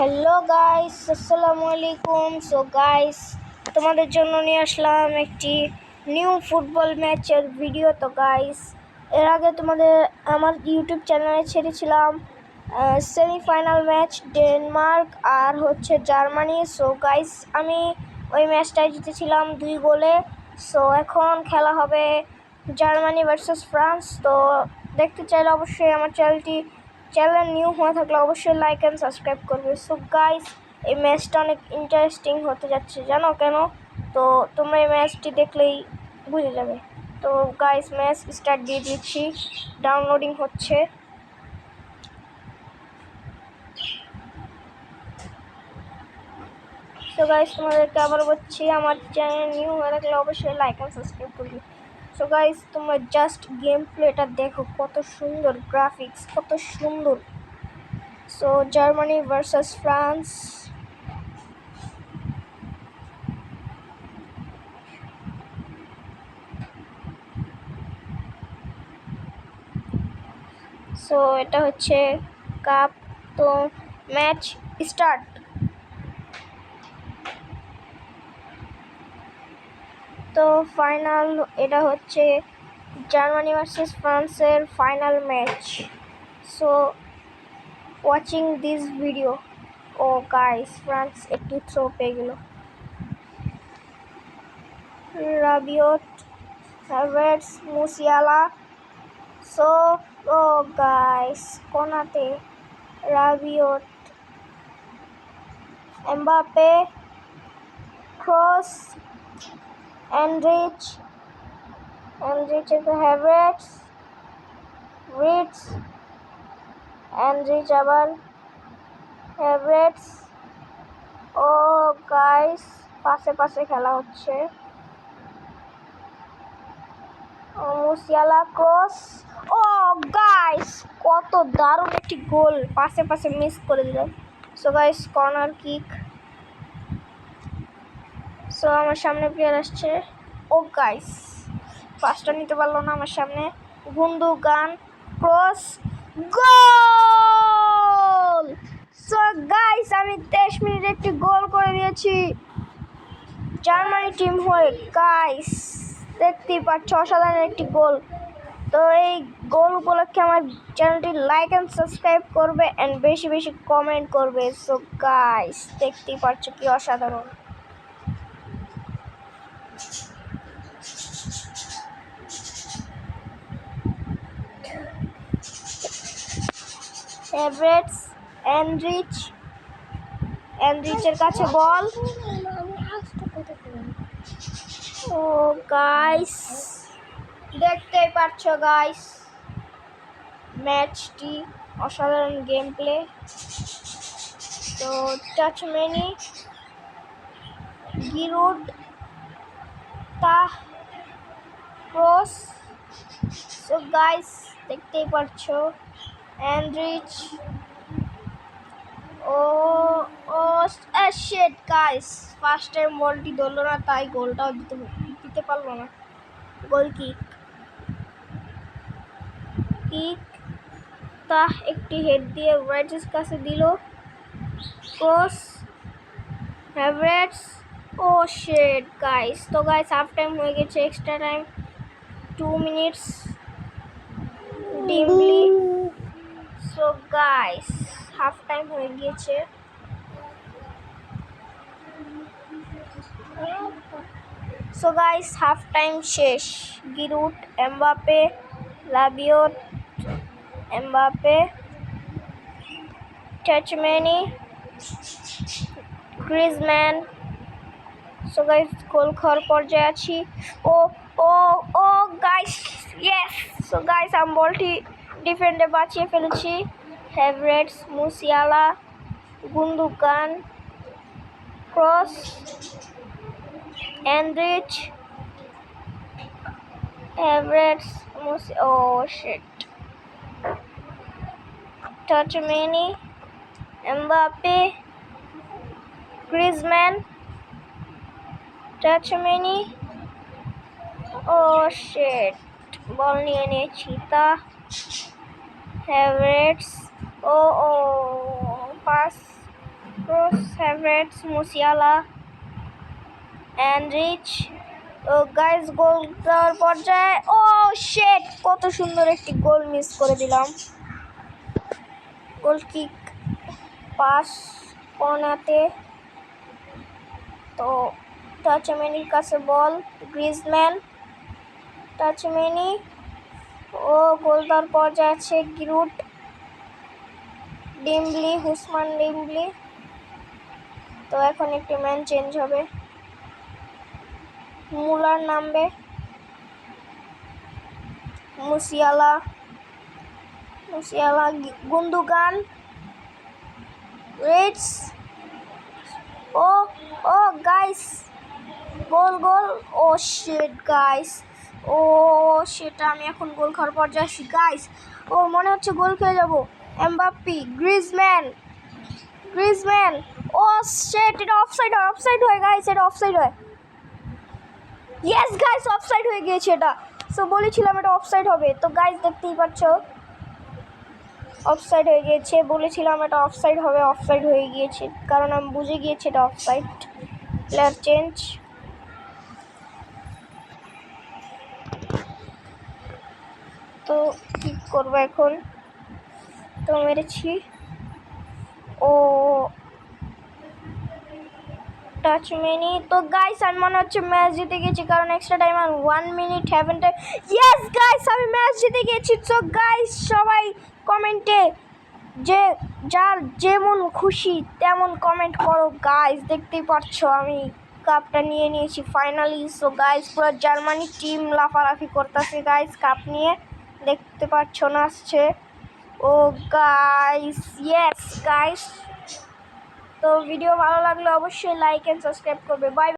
Hello guys, আসসালামু আলাইকুম। So guys, তোমাদের জন্য নিয়ে আসলাম একটি নিউ ফুটবল ম্যাচের ভিডিও। তো গাইস, এর আগে আমার ইউটিউব চ্যানেলে ছেড়েছিলাম সেমিফাইনাল ম্যাচ ডেনমার্ক আর জার্মানি। সো গাইস, আমি ওই ম্যাচটায় জিতেছিলাম 2 গোলে। সো এখন খেলা হবে জার্মানি ভার্সেস ফ্রান্স। তো দেখতে চাইলে অবশ্যই আমার চ্যানেল নিউ হয়ে থাকলে অবশ্যই লাইক অ্যান্ড সাবস্ক্রাইব করবে। সো গাইস, এই ম্যাচটা অনেক ইন্টারেস্টিং হতে যাচ্ছে, জানো কেন? তো তোমরা এই ম্যাচটি দেখলেই বুঝে যাবে। তো গাইস, ম্যাচ স্টার্ট দিয়ে দিচ্ছি, ডাউনলোডিং হচ্ছে। সো গাইস, তোমাদেরকে আবার বলছি, আমার চ্যানেল নিউ হয়ে থাকলে অবশ্যই লাইক অ্যান্ড সাবস্ক্রাইব করবে। সো গাইস, তোমরা জাস্ট গেম প্লেটা দেখো, কত সুন্দর গ্রাফিক্স, কত সুন্দর। So Germany versus France. So এটা হচ্ছে কাপ। তো ম্যাচ স্টার্ট। তো ফাইনাল, এটা হচ্ছে জার্মানি ভার্সেস ফ্রান্সের final match. So watching this video. Oh guys, France একটি থ্রো পেয়ে গেল। Rabiot, Havertz, Musiala. So oh guys, Konate Rabiot, Mbappe, Kroos, Henrichs Havertz, রিটস, এনরিচ আবার হ্যাভার্টস। ও গাইস, পাশে খেলা হচ্ছে। Musiala, cross. ও গাইস, কত দারুণ একটি গোল, পাশে মিস করে দিল। So guys, corner kick. So আমার সামনে প্লেয়ার আসছে। ও গাইস, পাসটা নিতে পারলো না আমার সামনে। গুন্দোগান, ক্রস, গোল। সো গাইস, আমি 23 মিনিটে একটি গোল করে দিয়েছি জার্মানি টিম হয়ে। গাইস, দেখতেই পাচ্ছ, অসাধারণ একটি গোল। তো এই গোল উপলক্ষে আমার চ্যানেলটি লাইক অ্যান্ড সাবস্ক্রাইব করবে অ্যান্ড বেশি কমেন্ট করবে। সো গাইস, দেখতেই পাচ্ছ কি অসাধারণ। হ্যাভার্টস, এনরিচের কাছে বল। ও গাইস, দেখতেই পাচ্ছ গাইস, ম্যাচটি অসাধারণ গেম প্লে। তো টাচ মেনি, গিরুড, তাহ, ক্রস। সো গাইস, দেখতেই পাচ্ছ, এনরিচ। ও ও শিট গাইস, ফার্স্ট টাইম বলটি ধরলো না, তাই গোলটাও দিতে পারলো না। গোল কিক তা একটি হেড দিয়ে রাইটের কাছে দিল। Kroos, Havertz. Oh shit guys. তো গাইস, হাফ টাইম হয়ে গেছে, এক্সট্রা টাইম 2 মিনিটস ডিমলি। সো গাইস, হাফ টাইম হয়ে গিয়েছে। সো গাইস, হাফ টাইম শেষ। Giroud, Mbappe, Rabiot, Mbappe, Tchouameni, Griezmann. So guys, goal খাওয়ার পর্যায়ে আছি। Oh oh oh guys, yes. So guys, আমি বলটি ডিফেন্ডে বাঁচিয়ে ফেলেছি। Havertz, Musiala, Gundogan, Kroos, Henrichs, Havertz, oh shit, Tchouameni, Mbappe, Griezmann, Tchouameni. Oh shit, বল নিয়ে নিয়েছি। তা হ্যাভার্টস, ও ও পাস, Cross, Havertz, Musiala, and Rich. তো গাইস গোল দেওয়ার পর্যায়ে ও শেট, কত সুন্দর একটি গোল মিস করে দিলাম। গোল কিক পাস কর্নাতে, তো টাচম্যানির কাছে বল, গ্রিজম্যান, টাচম্যানি ও গোল দেওয়ার পর্যায়ে আছে গিরুট, ডিম্বলি, হুসমান ডিম্বলি। তো এখন একটি ম্যান চেঞ্জ হবে, মুলার নামবে, মুসিয়ালা, গুন্দুগান, রেডস, ও ও গাইস গোল, ও শিট গাইস, ও সেটা আমি এখন গোল খাওয়ার পর্যায়ে আসি গাইস। ও মনে হচ্ছে গোল খেয়ে যাবো। এমবাপ্পি, গ্রিজম্যান, ও শিট, এটা অফসাইড হয় গাইস, এটা অফসাইড হয়। ইয়েস গাইস, অফসাইড হয়ে গিয়েছে এটা। সো বলেছিলাম এটা অফসাইড হবে। তো গাইস দেখতেই পাচ্ছ অফসাইড হয়ে গিয়েছে, বলেছিলাম এটা অফসাইড হবে, অফসাইড হয়ে গিয়েছে, কারণ আমি বুঝে গিয়েছি এটা অফসাইড। প্লেয়ার চেঞ্জ, তো কি করবো এখন, তো মেরেছি, ও টাচম্যানি। তো গাইস আমি মনে হচ্ছে ম্যাচ জিতে গেছি, কারণ এক্সট্রা টাইম আর 1 মিনিট হ্যাভেন টাইম। ইয়েস গাইস, আমি ম্যাচ জিতে গেছি। সো গাইস সবাই কমেন্টে যে যার যেমন খুশি তেমন কমেন্ট করো গাইস। দেখতেই পাচ্ছ আমি কাপটা নিয়ে নিয়েছি ফাইনালি। সো গাইস পুরো জার্মানি টিম লাফালাফি করতেছে গাইস কাপ নিয়ে, দেখতে পাচ্ছ না আসছে। ও গাইস, ইয়েস গাইস। তো ভিডিও ভালো লাগলে অবশ্যই লাইক এন্ড সাবস্ক্রাইব করবে। বাই।